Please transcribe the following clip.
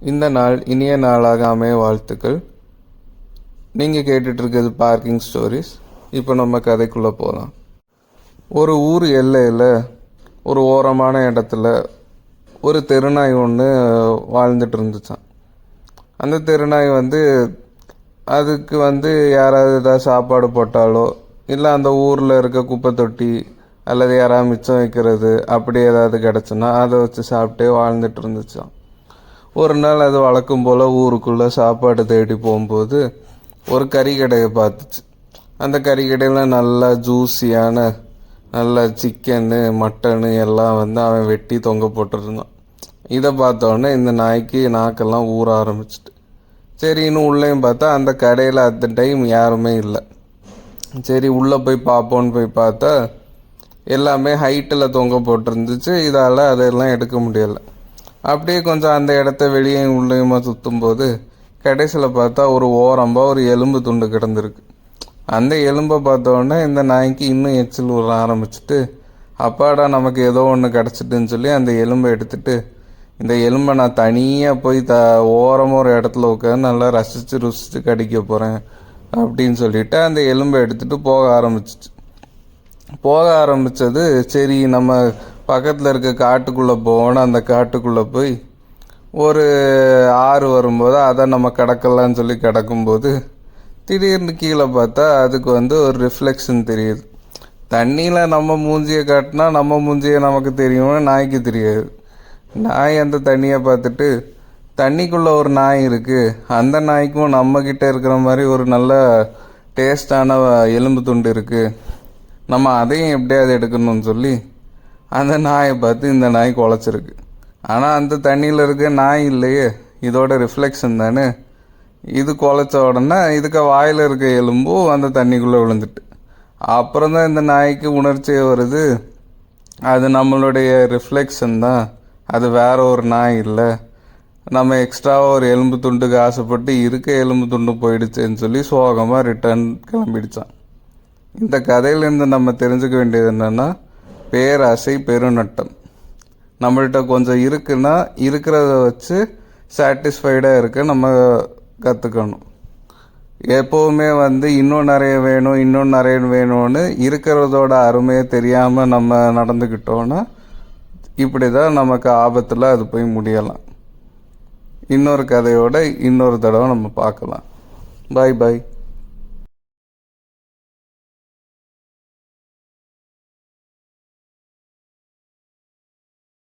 இந்த நாள் இனிய நாளாக அமைய வாழ்த்துக்கள். நீங்கள் கேட்டுட்ருக்கிறது பார்க்கிங் ஸ்டோரிஸ். இப்போ நம்ம கதைக்குள்ளே போகலாம். ஒரு ஊர் எல்லையில் ஒரு ஓரமான இடத்துல ஒரு தெருநாய் ஒன்று வாழ்ந்துட்டு இருந்துச்சான். அந்த தெருநாய் அதுக்கு யாராவது ஏதாவது சாப்பாடு போட்டாலோ இல்லை அந்த ஊரில் இருக்க குப்பை தொட்டி அல்லது யாராவது மிச்சம் வைக்கிறது அப்படி ஏதாவது கிடச்சுன்னா அதை வச்சு சாப்பிட்டே வாழ்ந்துட்டு இருந்துச்சான். ஒரு நாள் அது வழக்கம் போல் ஊருக்குள்ளே சாப்பாடு தேடி போகும்போது ஒரு கறிக்கடையை பார்த்துச்சு. அந்த கறிக்கடையில் நல்லா ஜூஸியான நல்ல சிக்கனு மட்டனு எல்லாம் அவன் வெட்டி தொங்க போட்டுருந்தான். இதை பார்த்தோன்னே இந்த நாய்க்கு நாக்கெல்லாம் ஊற ஆரம்பிச்சிட்டு சரி இன்னும் உள்ளேயும் பார்த்தா அந்த கடையில் அந்த டைம் யாருமே இல்லை. சரி உள்ளே போய் பார்ப்போன்னு போய் பார்த்தா எல்லாமே ஹைட்டில் தொங்க போட்டிருந்துச்சு. இதால் அதெல்லாம் எடுக்க முடியலை. அப்படியே கொஞ்சம் அந்த இடத்த வெளியே உள்ளேயுமா சுற்றும்போது கடைசியில் பார்த்தா ஒரு ஓரமாக ஒரு எலும்பு துண்டு கிடந்திருக்கு. அந்த எலும்பை பார்த்தோன்னே இந்த நாய்க்கு இன்னும் எச்சில் விட ஆரம்பிச்சுட்டு அப்பாடா நமக்கு ஏதோ ஒன்று கிடச்சிட்டுன்னு சொல்லி அந்த எலும்பை எடுத்துட்டு இந்த எலும்பை நான் தனியாக போய் ஓரமாக ஒரு இடத்துல உட்காந்து நல்லா ரசித்து ருசித்து கடிக்க போகிறேன் அப்படின்னு சொல்லிட்டு அந்த எலும்பை எடுத்துகிட்டு போக ஆரம்பித்தது. சரி நம்ம பக்கத்தில் இருக்க காட்டுக்குள்ளே போவோன்னு அந்த காட்டுக்குள்ளே போய் ஒரு ஆறு வரும்போது அதை நம்ம கடக்கலான்னு சொல்லி கிடக்கும்போது திடீர்னு கீழே பார்த்தா அதுக்கு ஒரு ரிஃப்ளெக்ஷன் தெரியுது. தண்ணியில் நம்ம மூஞ்சியை காட்டினா நம்ம மூஞ்சியை நமக்கு தெரியும்னு நாய்க்கு தெரியாது. நாய் அந்த தண்ணியை பார்த்துட்டு தண்ணிக்குள்ளே ஒரு நாய் இருக்குது, அந்த நாய்க்கும் நம்மக்கிட்ட இருக்கிற மாதிரி ஒரு நல்ல டேஸ்டான எலும்பு துண்டு இருக்குது, நம்ம அதையும் எப்படியாவது எடுக்கணும்னு சொல்லி அந்த நாயை பார்த்து இந்த நாய் குலைச்சிருக்கு. ஆனால் அந்த தண்ணியில் இருக்க நாய் இல்லையே, இதோட ரிஃப்ளெக்ஷன் தானே. இது குலைச்ச உடனே இதுக்கு வாயில் இருக்க எலும்பும் அந்த தண்ணிக்குள்ளே விழுந்துட்டு அப்புறம் தான் இந்த நாய்க்கு உணர்ச்சியே வருது, அது நம்மளுடைய ரிஃப்ளெக்ஷன் தான், அது வேற ஒரு நாய் இல்லை, நம்ம எக்ஸ்ட்ராவாக ஒரு எலும்பு துண்டுக்கு ஆசைப்பட்டு இருக்க எலும்பு துண்டு போயிடுச்சேன்னு சொல்லி சோகமாக ரிட்டர்ன் கிளம்பிடுச்சான். இந்த கதையிலேருந்து நம்ம தெரிஞ்சுக்க வேண்டியது என்னென்னா, பேராசை பெருநட்டம். நம்மள்கிட்ட கொஞ்சம் இருக்குன்னா இருக்கிறத வச்சு சாட்டிஸ்ஃபைடாக இருக்க நம்ம கற்றுக்கணும். எப்போவுமே இன்னும் நிறைய வேணும்னு இருக்கிறதோட அருமையை தெரியாமல் நம்ம நடந்துக்கிட்டோன்னா இப்படி தான் நமக்கு ஆபத்தில் அது போய் முடியலாம். இன்னொரு கதையோட இன்னொரு தடவை நம்ம பார்க்கலாம். பாய் பாய்.